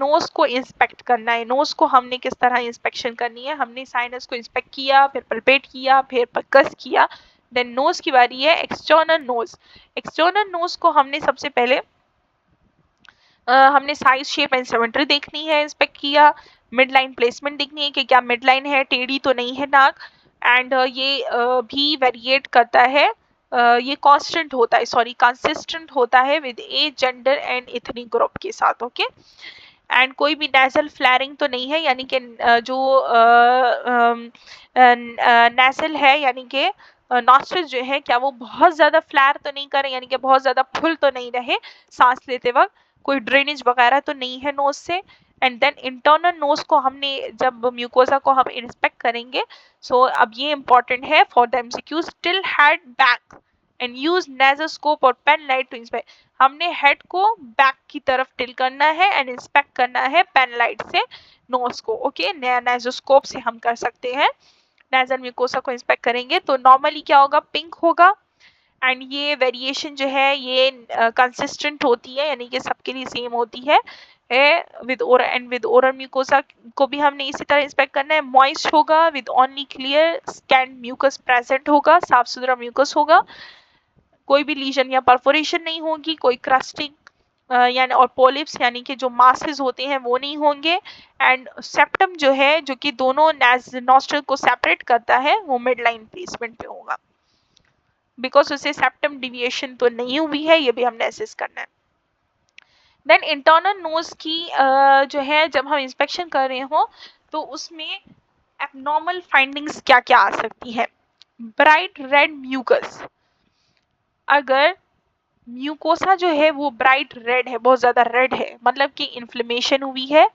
Knows को inspect करना है। नोज को हमने किस तरह इंस्पेक्शन करनी है, हमने साइनस को इंस्पेक्ट किया, फिर पल्पेट किया, फिर परकस किया, देन नोज की बारी है एक्सटर्नल नोज। एक्सटर्नल नोज को हमने सबसे पहले हमने साइज, शेप एंड सिमेट्री देखनी है, इंस्पेक्ट किया, मिड लाइन प्लेसमेंट देखनी है कि क्या मिड लाइन है, टेढ़ी तो नहीं है नाक, एंड ये भी वेरिएट करता है, ये कांस्टेंट होता है, सॉरी कंसिस्टेंट होता है with age, gender and ethnic group के साथ, ओके। एंड कोई भी नेजल फ्लैरिंग तो नहीं है, यानी कि जो नेजल है यानी कि नॉस्ट्रिल जो है क्या वो बहुत ज्यादा फ्लैर तो नहीं करे, यानी कि बहुत ज्यादा फुल तो नहीं रहे सांस लेते वक्त, कोई ड्रेनेज वगैरह तो नहीं है नोज से। एंड देन इंटरनल नोज को हमने जब म्यूकोसा को हम इंस्पेक्ट करेंगे, सो अब ये इंपॉर्टेंट है for the MCQs, tilt head back and use nasoscope और पेन लाइट टू इंस्पेक्ट। हमने हेड को बैक की तरफ टिल करना है एंड इंस्पेक्ट करना है पेन लाइट से नोज को, ओके। नेजोस्कोप से हम कर सकते हैं, नेजल म्यूकोसा को इंस्पेक्ट करेंगे तो नॉर्मली क्या होगा, पिंक होगा, एंड ये वेरिएशन जो है ये कंसिस्टेंट होती है, यानी कि सबके लिए सेम होती है विद ओरल म्यूकोसा को भी हमने इसी तरह इंस्पेक्ट करना है। मॉइस्ट होगा with only clear scant mucus present होगा, साफ सुथरा म्यूकस होगा, कोई भी लीजन या परफोरेशन नहीं होगी, कोई क्रस्टिंग यानी और पोलिप्स यानी कि जो मासेस होते हैं वो नहीं होंगे। एंड सेप्टम जो है जो कि दोनों नॉस्ट्रल को सेपरेट करता है वो मिड लाइन प्लेसमेंट पे होगा, बिकॉज उसे सेप्टम डिविएशन तो नहीं हुई है, ये भी हमने असेस करना है। देन इंटरनल नोज की जो है जब हम इंस्पेक्शन कर रहे हो तो उसमें एबनॉर्मल फाइंडिंग्स क्या क्या आ सकती है। ब्राइट रेड म्यूकस, अगर म्यूकोसा जो है वो ब्राइट रेड है, बहुत ज्यादा रेड है, मतलब कि इन्फ्लेमेशन हुई है,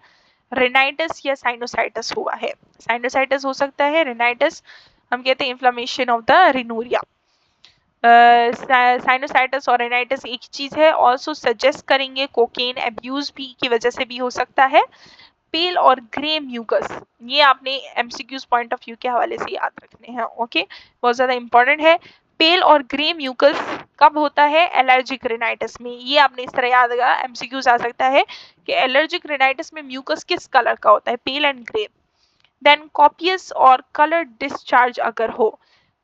रेनाइटिस या साइनोसाइटिस हुआ है। साइनोसाइटिस हो सकता है, रेनाइटिस हम कहते हैं इन्फ्लेमेशन ऑफ द रिनोरिया। साइनोसाइटिस और रेनाइटिस एक चीज है, ऑल्सो सजेस्ट करेंगे कोकेन एब्यूज भी की वजह से भी हो सकता है। पेल और ग्रे म्यूकस, ये आपने एमसीक्यूज पॉइंट ऑफ व्यू के हवाले से याद रखने हैं, ओके, बहुत ज्यादा इंपॉर्टेंट है। पेल और ग्रे म्यूकस कब होता है, एलर्जिक रेनाइटिस में, ये आपने इस तरह याद रखा, एमसीक्यूज आ सकता है कि एलर्जिक रेनाइटिस में म्यूकस किस कलर का होता है, pale and grey. Then copious और कलर डिस्चार्ज अगर हो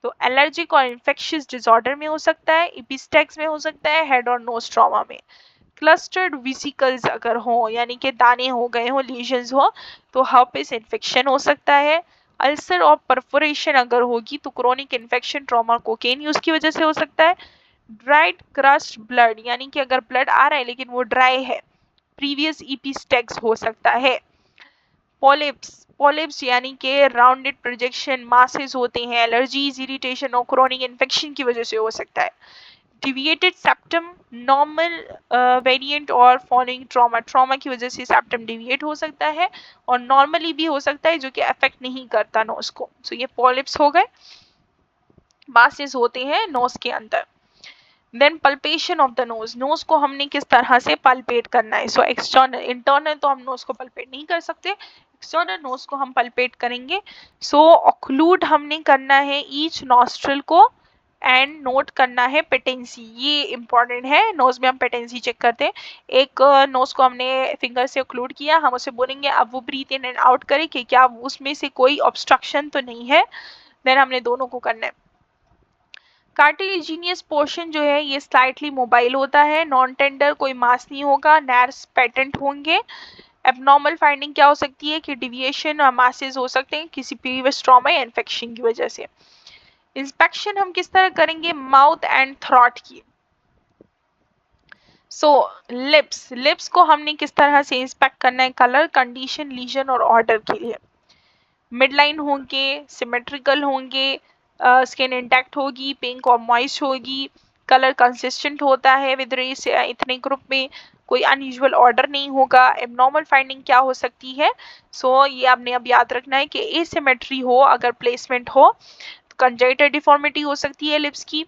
तो एलर्जिक और इन्फेक्शियस डिसऑर्डर में हो सकता है, एपिस्टेक्स में हो सकता है, हेड और नोज ट्रॉमा में। क्लस्टर्ड वेसिकल्स अगर हो यानी कि दाने हो गए हो, लीजन्स हो, तो हर्पिस इन्फेक्शन हो सकता है। अल्सर और परफोरेशन अगर होगी तो chronic infection, trauma, cocaine use की वजह से हो सकता है। ड्राइड क्रस्ट ब्लड, यानी कि अगर ब्लड आ रहा है लेकिन वो ड्राई है, प्रीवियस एपिस्टेक्स हो सकता है। पॉलिप्स यानी कि राउंडेड प्रोजेक्शन मासेस होते हैं, एलर्जीज, इरिटेशन और क्रोनिक इन्फेक्शन की वजह से हो सकता है। डिविएटेड सेप्टम, नॉर्मल वेरिएंट और फॉलोइंग ट्रॉमा की वजह से सेप्टम डिविएट हो सकता है, और नॉर्मली भी हो सकता है जो कि अफेक्ट नहीं करता नोज को। सो ये पॉलिप्स हो गए, मासेस होते हैं नोज के अंदर। Then palpation of the nose, nose को हमने किस तरह से पल्पेट करना है। सो एक्सटर्नल, इंटरनल तो हम नोज को पल्पेट नहीं कर सकते, एक्सटर्नल नोज को हम पल्पेट करेंगे। सो ऑक्लूड हमने करना है ईच नॉस्ट्रल को एंड नोट करना है पेटेंसी, ये इंपॉर्टेंट है, नोज में हम पेटेंसी चेक करते हैं। एक नोज को हमने फिंगर से ऑक्लूड किया, हम उसे बोलेंगे अब वो ब्रीथ इन एंड आउट करे कि क्या उसमें से कोई ऑब्स्ट्रक्शन तो नहीं है, देन हमने दोनों को करना है। कार्टिलेजिनियस पोर्शन जो है ये स्लाइटली मोबाइल होता है, नॉन टेंडर, कोई मास नहीं होगा, नर्व्स पेटेंट होंगे। एबनॉर्मल फाइंडिंग क्या हो सकती है कि डिविएशन और मासेस हो सकते हैं किसी प्रीवियस ट्रॉमा या इन्फेक्शन की वजह से। इंस्पेक्शन हम किस तरह करेंगे, माउथ एंड थ्रोट की। सो लिप्स को हमने किस तरह से इंस्पेक्ट करना है, कलर, कंडीशन, लीजन और ऑर्डर के लिए। मिडलाइन होंगे, सिमेट्रिकल होंगे, स्किन इंटैक्ट होगी, पिंक और मॉइस्ट होगी, कलर कंसिस्टेंट होता है विद रेस या इथनिक ग्रुप में, कोई अनयूजुअल ऑर्डर नहीं होगा। एबनॉर्मल फाइंडिंग क्या हो सकती है, सो ये आपने अब याद रखना है कि एसिमेट्री हो, अगर प्लेसमेंट हो, कंजेनिटल डिफॉर्मिटी हो सकती है लिप्स की,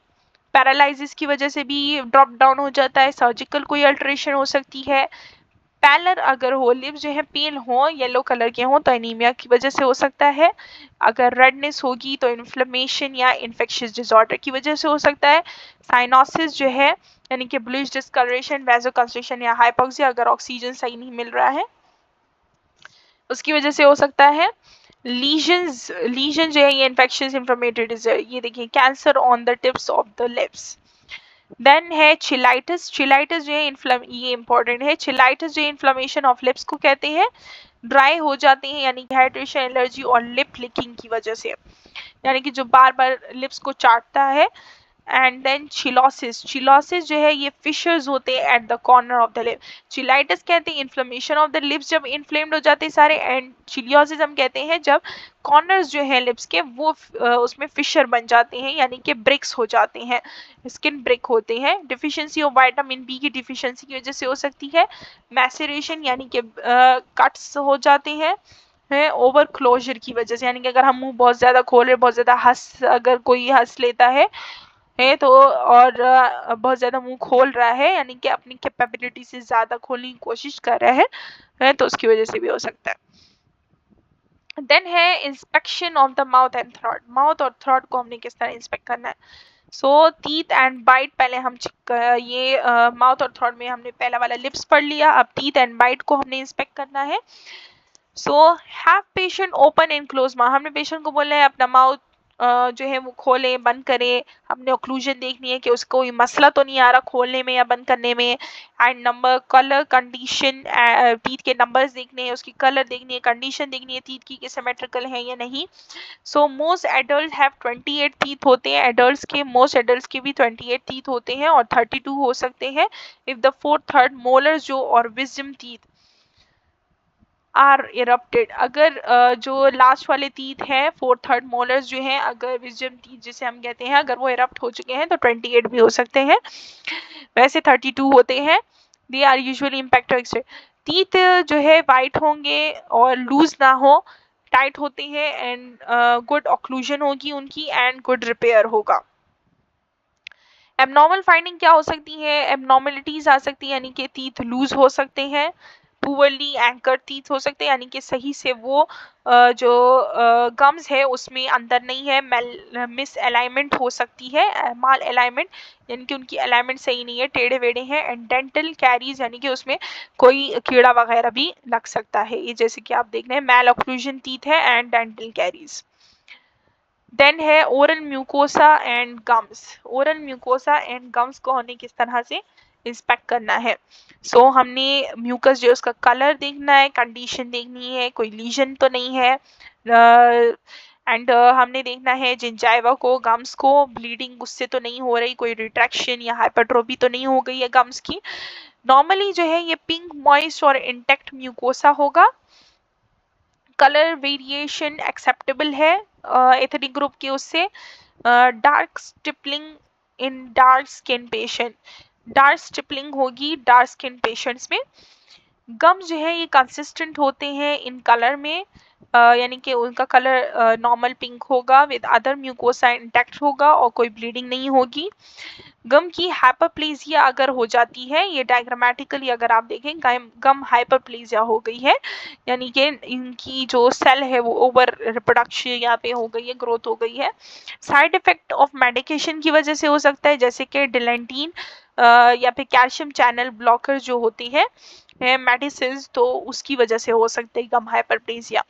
पैरालिसिस की वजह से भी ड्रॉप डाउन हो जाता है, सर्जिकल कोई अल्टरेशन हो सकती है। पैलर अगर हो, लिप्स जो है पेल हो, येलो कलर के हो तो एनीमिया की वजह से हो सकता है। अगर रेडनेस होगी तो इन्फ्लेमेशन या इन्फेक्शियस डिसऑर्डर की वजह से हो सकता है। साइनोसिस जो है यानी कि ब्लूइश डिस्कलरेशन, वैसोकंस्ट्रिक्शन या हाइपोक्सिया, अगर ऑक्सीजन सही नहीं मिल रहा है। उसकी वजह से हो सकता है। लीजन जो है ये इन्फेक्शन इन्फ्लेमेटरी डिजीज, ये देखिए cancer on the tips of the lips. Then है चिलाइटिस। चिलाइटिस जो है ये इंपॉर्टेंट है। चिलाइटिस जो है इन्फ्लेमेशन ऑफ लिप्स को कहते हैं। ड्राई हो जाते हैं यानी डिहाइड्रेशन, एलर्जी और लिप लिकिंग की वजह से, यानी कि जो बार बार लिप्स को चाटता है। And then cheilosis. चिलोसिस जो है ये फिशर्स होते हैं at the corner of the lip. Cheilitis कहते हैं इन्फ्लेमेशन ऑफ द लिप्स जब इन्फ्लेम्ड हो जाते हैं सारे, एंड चिलियोसिस हम कहते हैं जब कॉर्नर्स जो है लिप्स के वो उसमें फिशर बन जाते हैं, यानी कि ब्रिक्स हो जाते हैं, स्किन ब्रिक होते हैं। डिफिशियंसी ऑफ विटामिन बी की डिफिशियंसी की वजह से हो सकती है। मैसेरेशन यानी कि कट्स हो जाते हैं है ओवर क्लोजर की वजह से, यानी कि अगर हम मुंह बहुत ज्यादा खोल रहे, बहुत ज्यादा अगर कोई हंस लेता है तो, और बहुत ज्यादा मुंह खोल रहा है यानी कि अपनी कैपेबिलिटी से ज्यादा खोलने की कोशिश कर रहा है तो उसकी वजह से भी हो सकता है। देन है inspection of the mouth and throat. Mouth और थ्रोट को हमने किस तरह इंस्पेक्ट करना है। सो टीथ एंड बाइट पहले हम ये माउथ और थ्रोट में हमने पहला वाला लिप्स पढ़ लिया, अब टीथ एंड बाइट को हमने इंस्पेक्ट करना है। So have patient open and close mouth. हमने पेशेंट को बोलना है अपना माउथ जो है वो खोले बंद करे, हमने ओक्लूजन देखनी है कि उसको कोई मसला तो नहीं आ रहा खोलने में या बंद करने में। And number colour condition, teeth के नंबर्स देखने हैं, उसकी कलर देखनी है, कंडीशन देखनी है टीथ की कि सिमेट्रिकल है या नहीं। So most adult have 28 teeth होते हैं, एडल्ट्स के, मोस्ट एडल्ट्स के भी 28 टीथ होते हैं और 32 हो सकते हैं if the fourth third molars जो और विजडम टीथ आर इरप्टेड। अगर जो लास्ट वाले टीथ हैं, फोर्थ थर्ड मोलर्स जो हैं, अगर विजडम टीथ जिसे हम कहते हैं, अगर वो इरप्ट हो चुके हैं तो 28 भी हो सकते हैं, वैसे 32 होते हैं। They are usually impact. Teeth जो है वाइट होंगे और लूज ना हो, टाइट होते हैं, एंड गुड ऑक्लूजन होगी उनकी, एंड गुड रिपेयर होगा। एबनॉर्मल फाइंडिंग क्या हो सकती है, एबनॉर्मलिटीज आ सकती है, यानी कि टीथ लूज हो सकते हैं, पुअरली एंकर टीथ हो सकते हैं, यानी कि सही से वो जो गम्स है उसमें अंदर नहीं है, मिस अलाइनमेंट हो सकती है, माल अलाइनमेंट, यानी कि उनकी अलाइनमेंट सही नहीं है, टेढ़े वेढ़े हैं। एंड डेंटल कैरीज, यानी कि उसमें कोई कीड़ा वगैरह भी लग सकता है, ये जैसे कि आप देख रहे हैं मैल ऑक्लूजन टीथ है एंड डेंटल कैरीज। देन है oral mucosa and gums. Oral mucosa and gums को हमें किस तरह से इंस्पेक्ट करना है। सो हमने म्यूकस जो उसका कलर देखना है, कंडीशन देखनी है, कोई लीजन तो नहीं है, एंड हमने देखना है जिंजाइवा को, गम्स को, ब्लीडिंग उससे तो नहीं हो रही, कोई रिट्रैक्शन या हाइपरट्रोफी तो नहीं हो गई है गम्स की। नॉर्मली जो है ये पिंक मॉइस्ट और इंटेक्ट म्यूकोसा होगा। कलर वेरिएशन एक्सेप्टेबल है एथनिक ग्रुप के उससे। डार्क स्टिपलिंग इन dark skin patient, dark stippling होगी डार्क स्किन पेशेंट्स में। गम जो है ये कंसिस्टेंट होते हैं इन कलर में, यानी कि उनका कलर नॉर्मल पिंक होगा, विद अदर म्यूकोसा इंटैक्ट होगा और कोई ब्लीडिंग नहीं होगी। गम की हाइपरप्लेजिया अगर हो जाती है, ये डायग्रामेटिकली अगर आप देखें गम हाइपरप्लेजिया हो गई है, यानी कि इनकी जो सेल है वो ओवर रिप्रोडक्शन यहाँ पे हो गई है, ग्रोथ हो गई है। साइड इफेक्ट ऑफ मेडिकेशन की वजह से हो सकता है, जैसे कि डिलेंटीन या फिर कैल्शियम चैनल ब्लॉकर जो होती है मेडिसिन, तो उसकी वजह से हो सकता है गम हाइपरप्लेजिया।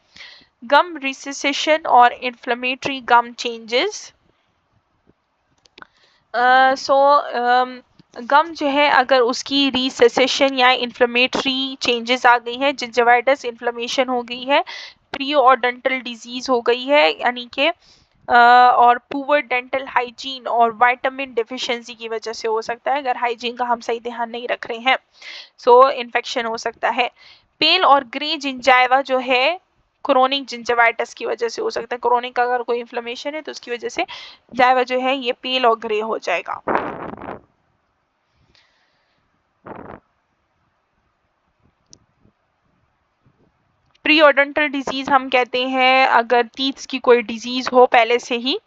गम रिसेशन और इन्फ्लेमेटरी गम चेंजेस। सो गम जो है अगर उसकी रिसेशन या इन्फ्लेमेटरी चेंजेस आ गई है, जिंजिवाइटिस इन्फ्लेमेशन हो गई है, प्रीओडेंटल डिजीज हो गई है, यानी कि और पुअर डेंटल हाइजीन और विटामिन डिफिशिएंसी की वजह से हो सकता है, अगर हाइजीन का हम सही ध्यान नहीं रख रहे हैं। सो इन्फेक्शन हो सकता है। पेल और ग्रे जिंजाइवा जो है क्रोनिक जिंजाइटिस की वजह से हो सकता है, क्रोनिक अगर कोई इन्फ्लेमेशन है तो उसकी वजह से जाइवा जो है ये पेल और ग्रे हो जाएगा। प्रीओडेंटल डिजीज हम कहते हैं अगर टीथ की कोई डिजीज हो पहले से ही।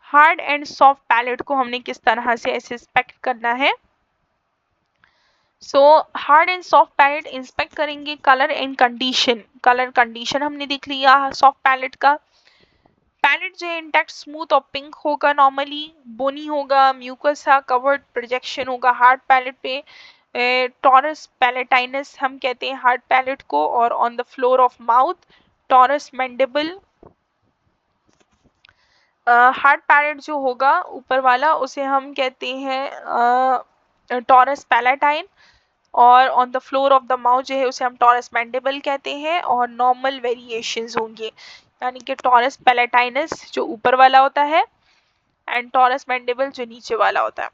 हार्ड एंड सॉफ्ट पैलेट को हमने किस तरह से इंस्पेक्ट करना है। So hard and soft palate inspect करेंगे, colour and condition, colour condition हमने देख लिया सॉफ्ट पैलेट का। पैलेट जो है इंटैक्ट स्मूथ और पिंक होगा, नॉर्मली बोनी होगा, म्यूकस कवर्ड प्रोजेक्शन होगा हार्ड पैलेट पे, टॉरस पैलेटाइनस हम कहते हैं हार्ड पैलेट को, और on the floor of mouth torus mandible. Hard palate जो होगा ऊपर वाला उसे हम कहते हैं टॉरस पैलेटाइन, और on the floor of the mouth जो है उसे हम टॉरस मैंडिबल कहते हैं। और नॉर्मल वेरिएशंस होंगे, यानी कि टॉरस पैलेटाइनस जो ऊपर वाला होता है एंड टॉरस मैंडिबल जो नीचे वाला होता है।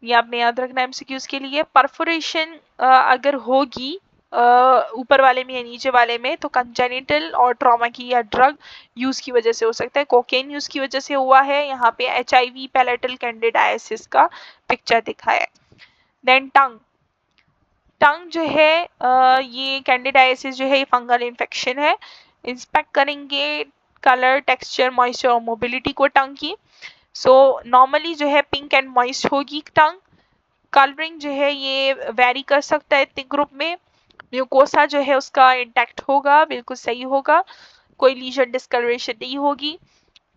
ये आपने याद रखना एमसीक्यूज के लिए। परफोरेशन अगर होगी ऊपर वाले में या नीचे वाले में तो कंजेनिटल और ट्रॉमा की या ड्रग यूज की वजह से हो सकता है। कोकेन यूज की वजह से हुआ है, यहाँ पे HIV पैलेटल कैंडिडाइसिस का पिक्चर दिखा है। देन टंग, टंग जो है ये कैंडिडाइसिस जो है ये फंगल इन्फेक्शन है। इंस्पेक्ट करेंगे कलर, टेक्सचर, मॉइस्चर और मोबिलिटी को टंग की। सो नॉर्मली जो है पिंक एंड मॉइस्ट होगी टंग। कलरिंग जो है ये वेरी कर सकता है इतने ग्रुप में। म्यूकोसा जो है उसका इंटैक्ट होगा, बिल्कुल सही होगा, कोई लीजन डिस्कलरेशन नहीं होगी।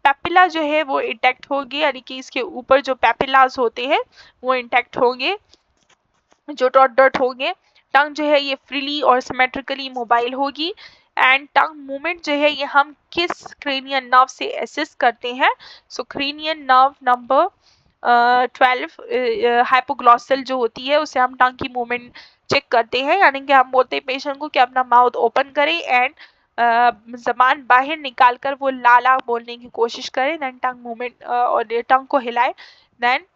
पैपिला जो है वो इंटैक्ट होगी, यानी कि इसके ऊपर जो पैपिलास होते हैं वो इंटैक्ट होंगे, जो डॉट डॉट होंगे। टंग जो है ये फ्रीली और सिमेट्रिकली मोबाइल होगी। एंड टंग मूवमेंट जो है ये हम किस क्रेनियन नर्व से एसेस करते हैं? सो क्रेनियन नर्व नंबर 12 हाइपोग्लॉसल जो होती है उसे हम टंग की मूवमेंट चेक करते हैं, यानी कि हम बोलते हैं पेशेंट को कि अपना माउथ ओपन करें एंड जबान बाहर निकाल कर वो लाला बोलने की कोशिश करें, देन टंग मूवमेंट और टंग को हिलाए, देन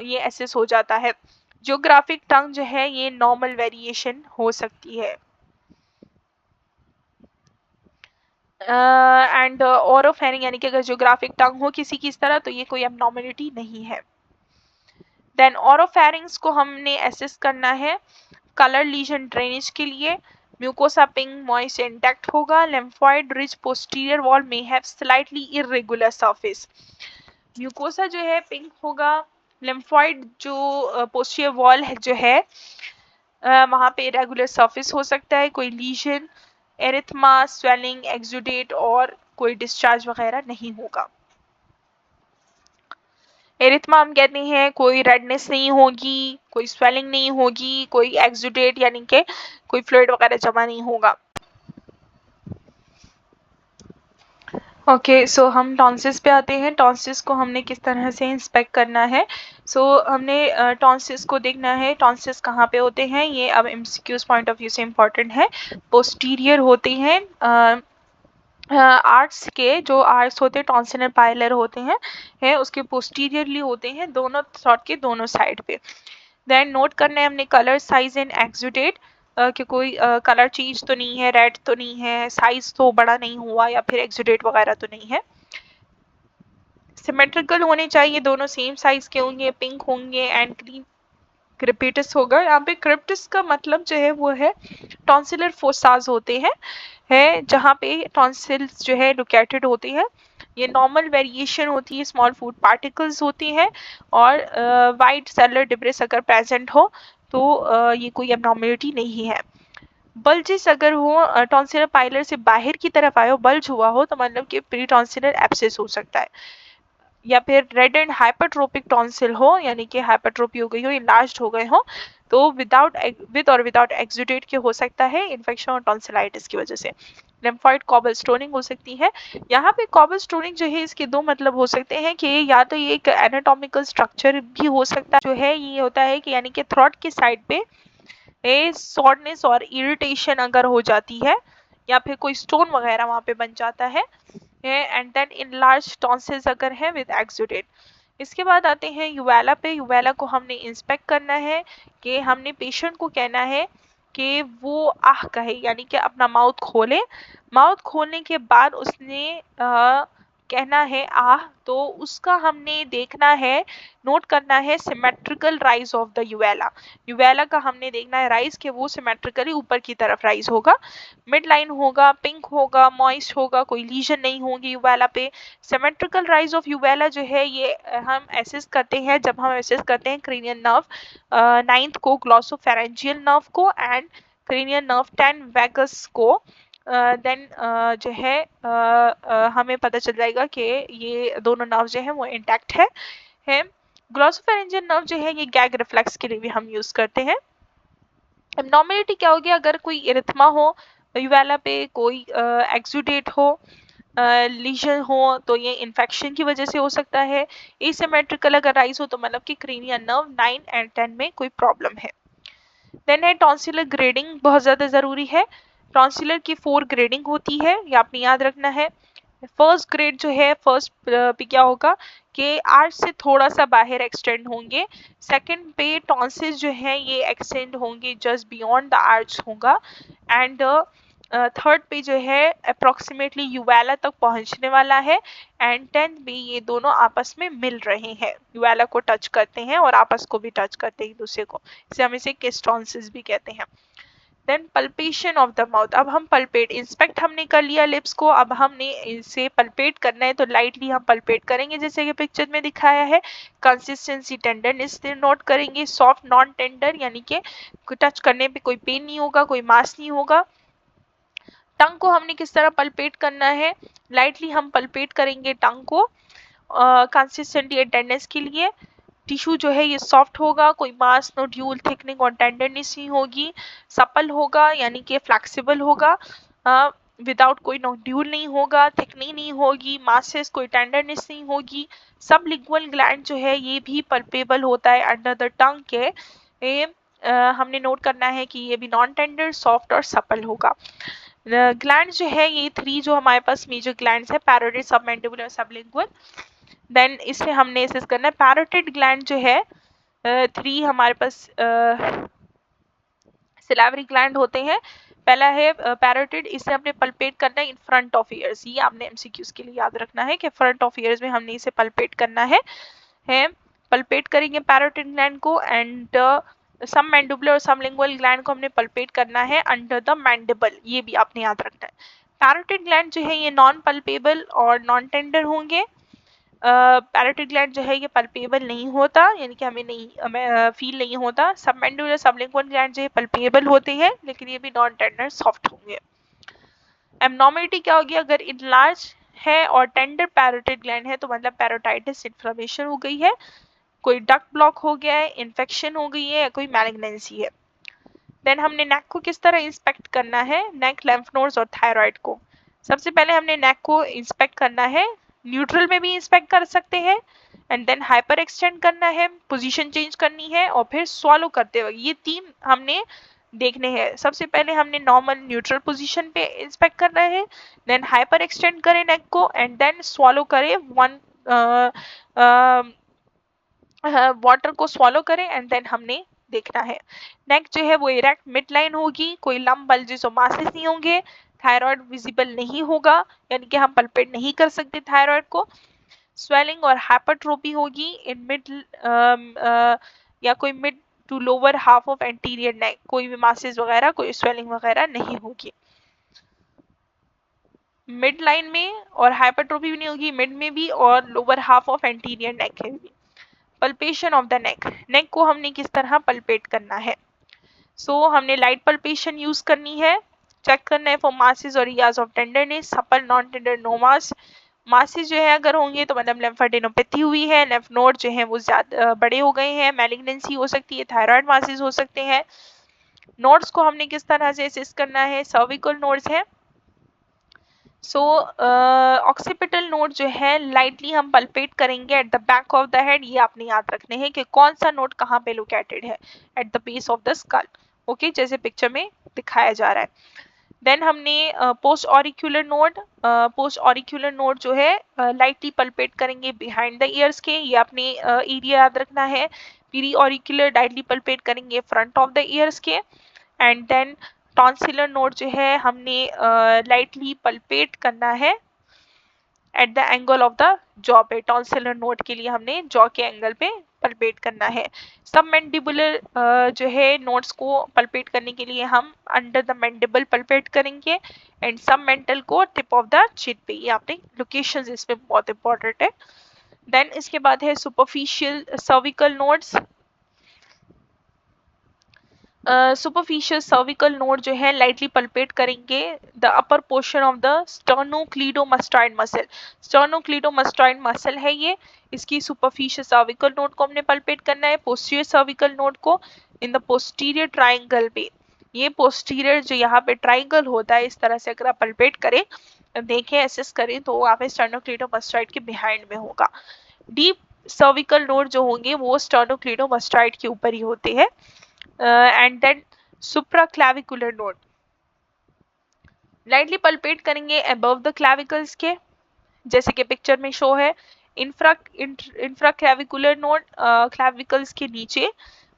ये एसेस हो जाता है। ज्योग्राफिक टंग जो है ये नॉर्मल वेरिएशन हो सकती है। एंड ओरोफेरिंग, यानी कि अगर ज्योग्राफिक टंग हो किसी की इस तरह तो ये कोई एबनॉर्मलिटी नहीं है। देन ओरोफेरिंग्स को हमने एसेस करना है कलर लीजन ड्रेनेज के लिए। म्यूकोसा पिंक मॉइस्ट इंटैक्ट होगा। लिम्फोइड रिच पोस्टीरियर वॉल में have slightly irregular surface. Mucosa जो है पिंक होगा। लिम्फोइड जो पोस्टीरियर वॉल है जो है वहाँ पे इरेगुलर सरफेस हो सकता है, कोई लीजन, एरिथमा, स्वेलिंग, एक्सुडेट और कोई डिस्चार्ज वगैरह नहीं होगा। एरिथमा हम कहते हैं कोई रेडनेस नहीं होगी, कोई स्वेलिंग नहीं होगी, कोई एक्सुडेट यानी कि कोई फ्लूइड वगैरह जमा नहीं होगा। ओके, सो हम टॉन्सिस पे आते हैं। टॉन्सिस को हमने किस तरह से इंस्पेक्ट करना है? हमने टॉन्सिस को देखना है टॉन्सिस कहाँ पे होते हैं। ये अब एमसीक्यूज पॉइंट ऑफ व्यू से इम्पॉर्टेंट है। पोस्टीरियर होते हैं, आर्ट्स के जो आर्ट्स होते हैं टॉन्सिल पाइलर होते हैं उसके पोस्टीरियरली होते हैं, दोनों थ्रोट के दोनों साइड पे। देन नोट करना है हमने कलर, साइज एंड एक्सुडेट कि कोई कलर चेंज तो नहीं है, रेड तो नहीं है, साइज तो बड़ा नहीं हुआ या फिर एक्सुडेट वगैरह तो नहीं है। सिमेट्रिकल होने चाहिए, दोनों सेम साइज के होंगे, पिंक होंगे एंड ग्रीन क्रिपिटस होगा। यहाँ पे क्रिप्टिस का मतलब जो है वो है टॉन्सिलर फोसाज होते हैं जहाँ पे टॉन्सिल्स जो है लोकेटेड होती है। ये नॉर्मल वेरिएशन होती है, स्मॉल फूड पार्टिकल्स होती है और वाइट सेलुलर डिब्रेस अगर प्रेजेंट हो तो ये कोई एबनॉर्मेलिटी नहीं है। बल्जिस अगर हो, टॉन्सिलर पाइलर से बाहर की तरफ आए हो, बल्ज हुआ हो तो मतलब कि प्री टॉन्सिलर एब्सेस हो सकता है। या फिर रेड एंड हाइपरट्रोपिक टॉन्सिल हो, यानी कि हाइपरट्रोपी हो गई हो, इनलार्ज्ड हो गए हो, तो विद और विदाउट एक्सुडेट के हो सकता है इन्फेक्शन और टॉन्सिलाइटिस की वजह से। लिम्फोइड कॉबल स्टोनिंग हो सकती है। यहाँ पे कॉबल स्टोनिंग जो है इसके दो मतलब हो सकते हैं कि या तो ये एक एनाटॉमिकल स्ट्रक्चर भी हो सकता है, जो है ये होता है कि यानी कि थ्रोट की साइड पे सॉर्टनेस और इरिटेशन अगर हो जाती है या फिर कोई स्टोन वगैरह वहाँ पे बन जाता है एंड देन इनलार्ज टॉन्सिल्स अगर है विद एक्सुडेट। इसके बाद आते हैं यूवेला पे। यूवेला को हमने इंस्पेक्ट करना है कि हमने पेशेंट को कहना है कि वो आह कहे, यानी कि अपना माउथ खोले। माउथ खोलने के बाद उसने कहना है आह, तो उसका हमने देखना है, नोट करना है सिमेट्रिकल राइज ऑफ द यूवेला। यूवेला का हमने देखना है राइज कि वो सिमेट्रिकली ऊपर की तरफ राइज होगा, मिड लाइन होगा, पिंक होगा, मॉइस्ट होगा, कोई लीजन नहीं होगी यूवेला पे। सिमेट्रिकल राइज ऑफ यूवेला जो है ये हम एसेस करते हैं जब हम एसेस करते हैं क्रेनियल नर्व 9th को, ग्लॉसोफेरेंजियल नर्व को एंड क्रेनियल नर्व 10 वैगस को। देन जो है हमें पता चल जाएगा कि ये दोनों नर्व जो है वो इंटैक्ट है। ग्लॉसोफेरेंजियल नर्व जो है ये गैग रिफ्लेक्स के लिए भी हम यूज करते हैं। एब्नॉर्मेलिटी क्या होगी, अगर कोई इरिथमा हो यूवेला पे, कोई एक्सुडेट हो, लीजन हो, तो ये इन्फेक्शन की वजह से हो सकता है। एसिमेट्रिकल अगर राइज हो तो मतलब कि क्रेनियल नर्व 9 एंड 10 में कोई प्रॉब्लम है। देन है टॉन्सिलर ग्रेडिंग, बहुत ज़्यादा ज़रूरी है। टॉन्सिलर की 4 ग्रेडिंग होती है, ये आपने याद रखना है। फर्स्ट ग्रेड जो है, फर्स्ट पे क्या होगा कि आर्च से थोड़ा सा बाहर एक्सटेंड होंगे। सेकंड पे टॉन्सिल्स जो है ये एक्सटेंड होंगे जस्ट बियॉन्ड द आर्च होगा। एंड थर्ड पे जो है अप्रोक्सीमेटली यूवेला तक पहुंचने वाला है। एंड टेंथ में ये दोनों आपस में मिल रहे हैं, यूवेला को टच करते हैं और आपस को भी टच करते हैं एक दूसरे को, इसे हम इसे किस टॉन्सिल्स भी कहते हैं। Then palpation of the mouth, अब हम पल्पेट, इंस्पेक्ट हमने कर लिया लिप्स को, अब हमने इसे पल्पेट करना है, तो लाइटली हम पल्पेट करेंगे जैसे कि पिक्चर में दिखाया है। कंसिस्टेंसी टेंडरनेस नोट करेंगे, सॉफ्ट नॉन टेंडर यानी कि टच करने पे कोई पेन नहीं होगा, कोई मास नहीं होगा। टंग को हमने किस तरह पल्पेट करना है, लाइटली हम पल्पेट करेंगे टंग को कंसिस्टेंटी टेंडरनेस के लिए। टिश्यू जो है ये सॉफ्ट होगा, कोई मास नोड्यूल थिकनिंग और टेंडरनेस नहीं होगी, सपल होगा यानी कि फ्लेक्सिबल होगा, विदाउट कोई नोड्यूल नहीं होगा, थिकनिंग नहीं होगी, मासेस कोई टेंडरनेस नहीं होगी। सब लिंगुअल ग्लैंड जो है ये भी पल्पेबल होता है अंडर द टंग के। ये हमने नोट करना है कि ये भी नॉन टेंडर, सॉफ्ट और सपल होगा। ग्लैंड जो है ये 3 जो हमारे पास मेजर ग्लैंड्स है, पैरोटिड, सबमैंडिबुलर और सबलिंगुअल। देन इसे हमने एसेस करना है। पैरोटिड ग्लैंड जो है 3 हमारे पास सिलेवरी ग्लैंड होते हैं। पहला है पैरोटिड, इसे हमने पल्पेट करना है इन फ्रंट ऑफ ईयर्स, ये आपने एमसीक्यूज के लिए याद रखना है कि फ्रंट ऑफ ईयर्स में हमने इसे पल्पेट करना है। पल्पेट करेंगे पैरोटिड ग्लैंड को। एंड सब मैंडिबुलर और सबलिंगुअल ग्लैंड को हमने पल्पेट करना है अंडर द मैंडिबल, ये भी आपने याद रखना है। पैरोटिड ग्लैंड जो है ये नॉन पल्पेबल और नॉन टेंडर होंगे। पैरोटिड ग्लैंड जो है ये पल्पेबल नहीं होता, यानी कि हमें फील नहीं होता। सबमैंडिबुलर सबलिंगुअल ग्लैंड जो है पल्पेबल होते हैं, लेकिन ये भी नॉन टेंडर सॉफ्ट होंगे। एब्नॉर्मेलिटी क्या होगी, अगर इनलार्ज है और टेंडर पैरोटिड ग्लैंड है तो मतलब पैरोटाइटिस इन्फ्लेमेशन हो गई है, कोई डक्ट ब्लॉक हो गया है, इन्फेक्शन हो गई है, या कोई मैलिग्नेंसी है। देन हमने नेक को किस तरह इंस्पेक्ट करना है, नेक, लिम्फ नोड्स और थायराइड को। सबसे पहले हमने नेक को इंस्पेक्ट करना है, न्यूट्रल में भी इंस्पेक्ट कर सकते हैं। एंड देन हाइपर एक्सटेंड करना है, पोजीशन चेंज करनी है, और फिर स्वॉलो करते वक्त ये 3 हमने देखने हैं। सबसे पहले हमने नॉर्मल न्यूट्रल पोजीशन पे इंस्पेक्ट करना है, देन हाइपर एक्सटेंड करें नेक को, एंड देन स्वॉलो करें वाटर को स्वॉलो करें, एंड देन हमने देखना है। नेक जो है वो इरेक्ट मिड लाइन होगी, कोई लंप बल्जेस और मासेस नहीं होंगे, थायराइड विजिबल नहीं होगा, यानी कि हम पल्पेट नहीं कर सकते थायराइड को। स्वेलिंग और हाइपरट्रोपी होगी इन मिड या कोई mid to lower half of anterior neck, कोई भी मासेस वगैरह, कोई स्वेलिंग वगैरह नहीं होगी मिड लाइन में, और हाइपरट्रोपी भी नहीं होगी मिड में भी, और लोअर हाफ ऑफ एंटीरियर नेक है भी। पल्पेशन ऑफ द नेक, नेक को हमने किस तरह पल्पेट करना है। हमने लाइट पल्पेशन यूज करनी है, चेक करना है फॉर मासेस और areas of tenderness, supple, non tender, no mass. Masses जो है अगर होंगे तो मतलब लिम्फेडेनोपैथी हुई है, लिम्फ नोड जो है वो ज्यादा बड़े हो गए हैं, मैलिग्नेंसी हो सकती है, थायराइड मासेस हो सकते हैं। नोड्स को हमने किस तरह से असेस करना है, सर्विकल नोड्स है। ऑक्सीपिटल नोड जो है लाइटली हम पल्पेट करेंगे at the back of the head, ये आपने याद रखने हैं कि कौन सा नोड कहाँ पे लोकेटेड है, at the base of the skull, okay, जैसे पिक्चर में दिखाया जा रहा है। देन हमने पोस्ट ऑरिक्यूलर नोड जो है लाइटली पल्पेट करेंगे बिहाइंड द ईयर्स के, ये आपने एरिया याद रखना है। पीरी ऑरिक्यूलर लाइटली पल्पेट करेंगे फ्रंट ऑफ द ईयर्स के। एंड देन टॉन्सिलर नोड जो है हमने लाइटली पल्पेट करना है at the angle of the jaw पे, टॉन्सिलर नोड के लिए हमने जॉ के एंगल पे पल्पेट करना है। सब मैंडिबुलर जो है नोड्स को पल्पेट करने के लिए हम अंडर द मैंडिबल पल्पेट करेंगे, एंड सब मेंटल को टिप ऑफ द चिन पे, ये आपने लोकेशंस इसमें बहुत इंपॉर्टेंट है। देन इसके बाद है superficial cervical nodes. Superficial cervical node जो है लाइटली पल्पेट करेंगे the upper portion of the sternocleidomastoid muscle. Sternocleidomastoid muscle है ये, इसकी सुपरफिशियल सर्विकल नोड को हमने पल्पेट करना है, पोस्टीरियर सर्विकल नोड को इन द पोस्टीरियर ट्राइंगल पे। ये पोस्टीरियर जो यहाँ पे ट्राइंगल होता है, इस तरह से अगर आप पल्पेट करें, देखें, एसेस करें, तो वहाँ पे स्टर्नोक्लीडोमास्टॉइड के बिहाइंड में होगा। डीप सर्विकल नोड जो होंगे वो स्टर्नोक्लीडोमास्टॉइड के ऊपर ही होते हैं। And then supraclavicular node lightly palpate करेंगे अबव द क्लैविकल्स के, जैसे कि पिक्चर में शो है। इंफ्राक्लैविकुलर नोड क्लैविकल्स के नीचे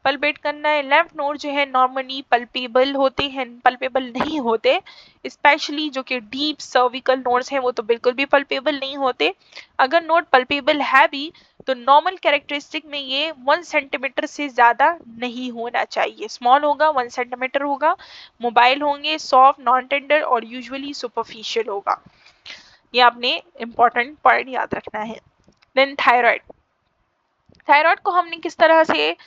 पल्पेट करना है। लेफ्ट नोड जो है नॉर्मली पल्पेबल होते हैं, पल्पेबल नहीं होते, स्पेशली जो कि डीप सर्विकल नोड्स हैं वो तो बिल्कुल भी पल्पेबल नहीं होते। अगर नोड पल्पेबल है भी तो नॉर्मल कैरेक्टरिस्टिक में ये 1 सेंटीमीटर से ज्यादा नहीं होना चाहिए। स्मॉल होगा, 1 सेंटीमीटर होगा, मोबाइल होंगे, सॉफ्ट, नॉन टेंडर और यूजुअली सुपरफिशियल होगा। ये आपने इंपॉर्टेंट पॉइंट याद रखना है। देन थायराइड, थायराइड को हमने किस तरह से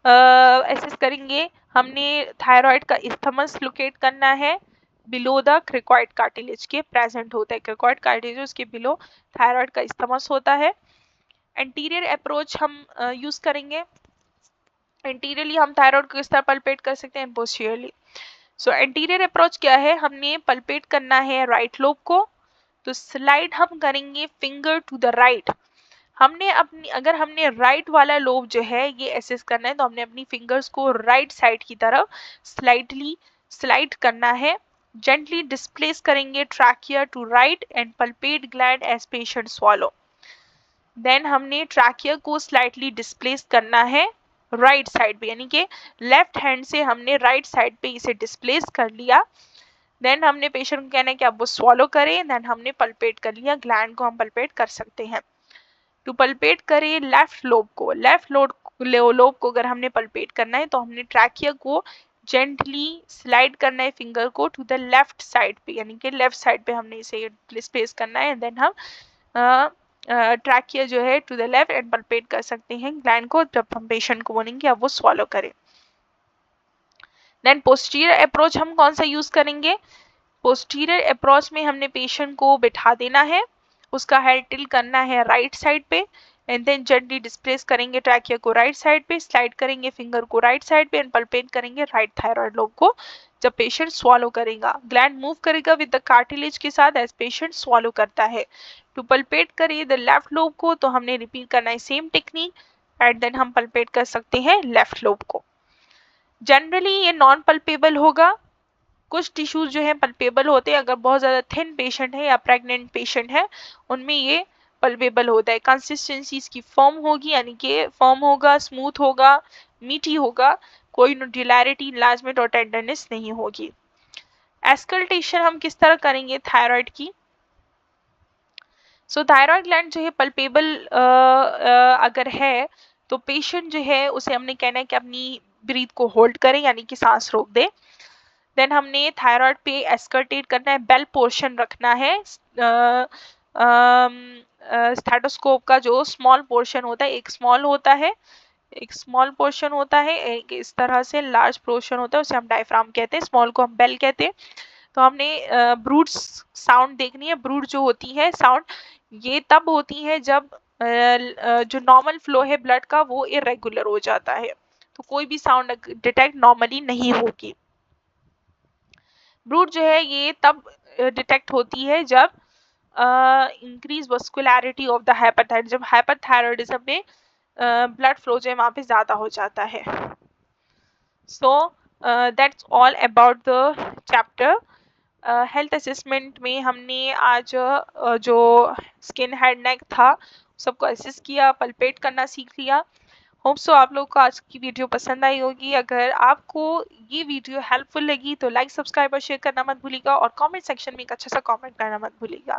एसेस करेंगे? हमने थायराइड का इस्थमस लोकेट करना है बिलो द क्रिकॉइड कार्टिलेज के प्रेजेंट होता है। क्रिकॉइड कार्टिलेज उसके बिलो थायराइड का इस्थमस होता है। एंटीरियर अप्रोच हम यूज करेंगे। एंटीरियरली हम थायराइड को किस तरह पल्पेट कर सकते हैं? पोस्टीरियरली। सो एंटीरियर अप्रोच क्या है? हमने पल्पेट करना है राइट लोब को, तो स्लाइड हम करेंगे फिंगर टू द राइट। हमने अपनी, अगर हमने राइट वाला लोब जो है ये एसेस करना है, तो हमने अपनी फिंगर्स को राइट साइड की तरफ स्लाइडली स्लाइड करना है। जेंटली डिस्प्लेस करेंगे trachea to right and palpate gland as patient swallow. Then हमने ट्रैकिया को स्लाइटली डिस्प्लेस करना है राइट साइड पे, यानी कि लेफ्ट हैंड से हमने राइट साइड पे इसे डिस्प्लेस कर लिया। देन हमने पेशेंट को कहना है कि आप वो स्वॉलो करें। देन हमने पल्पेट कर लिया, ग्लैंड को हम पल्पेट कर सकते हैं। टू पल्पेट करें लेफ्ट लोब को, लेफ्ट लोब को अगर हमने पल्पेट करना है तो हमने ट्रैकिया को जेंटली स्लाइड करना है फिंगर को टू द लेफ्ट साइड पे, यानी कि लेफ्ट साइड पे हमने इसे प्लेस करना है। देन हम ट्रैकिया जो है to the left and palpate कर सकते हैं ग्लैंड को, जब हम पेशेंट को बोलेंगे अब वो स्वॉलो करें। देन पोस्टीरियर अप्रोच हम कौन सा यूज करेंगे? पोस्टीरियर अप्रोच में हमने पेशेंट को बिठा देना है, उसका हेड टिल्ट करना है राइट साइड पे एंड देन जेंटली डिस्प्लेस करेंगे ट्रैकिया को राइट साइड पे, स्लाइड करेंगे फिंगर को राइट साइड पे एंड पल्पेट करेंगे राइट थायराइड लोब को जब पेशेंट स्वॉलो करेगा। ग्लैंड मूव करेगा विद द कार्टिलेज के साथ एज पेशेंट स्वॉलो करता है। टू पल्पेट करिए द लेफ्ट लोब को तो हमने रिपीट करना है सेम टेक्निक एंड देन हम पल्पेट कर सकते हैं लेफ्ट लोब को। जनरली ये नॉन पल्पेबल होगा, कुछ टिश्यूज जो है पल्पेबल होते हैं। अगर बहुत ज़्यादा थिन पेशेंट है या प्रेग्नेंट पेशेंट है उनमें ये पल्पेबल होता है। कंसिस्टेंसी इसकी फर्म होगी, यानी कि फर्म होगा, स्मूथ होगा, मीठी होगा, कोई नोड्यूलैरिटी, इनलार्जमेंट और टेंडरनेस नहीं होगी। एस्कल्टेशन हम किस तरह करेंगे थायराइड की? सो थायराइड ग्लैंड जो है पल्पेबल अगर है तो पेशेंट जो है उसे हमने कहना है कि अपनी ब्रीथ को होल्ड करें, यानी कि सांस रोक दे। देन हमने थायराइड पे एस्कर्टेट करना है, बेल पोर्शन रखना है। स्टेथोस्कोप का जो स्मॉल पोर्शन होता है, एक स्मॉल होता है, एक स्मॉल पोर्शन होता है, एक इस तरह से लार्ज पोर्शन होता है, उसे हम डायफ्राम कहते हैं, स्मॉल को हम बेल कहते हैं। तो हमने ब्रूड साउंड देखनी है। ब्रूड जो होती है साउंड, ये तब होती है जब जो नॉर्मल फ्लो है ब्लड का वो इरेगुलर हो जाता है, तो कोई भी साउंड डिटेक्ट नॉर्मली नहीं होगी। ब्रूड जो है ये तब डिटेक्ट होती है जब इंक्रीज वस्कुलैरिटी ऑफ द हाइपरथायराइड, जब हाइपरथायराइडिज्म में ब्लड फ्लो जो है वहाँ पे ज़्यादा हो जाता है। So that's all about the chapter. Health assessment में हमने आज जो स्किन, हेड, नेक था सबको असेस किया, पल्पेट करना सीख लिया। होप सो आप लोग को आज की वीडियो पसंद आई होगी। अगर आपको ये वीडियो हेल्पफुल लगी तो लाइक, सब्सक्राइब और शेयर करना मत भूलिएगा और कमेंट सेक्शन में एक अच्छा सा कमेंट करना मत भूलिएगा।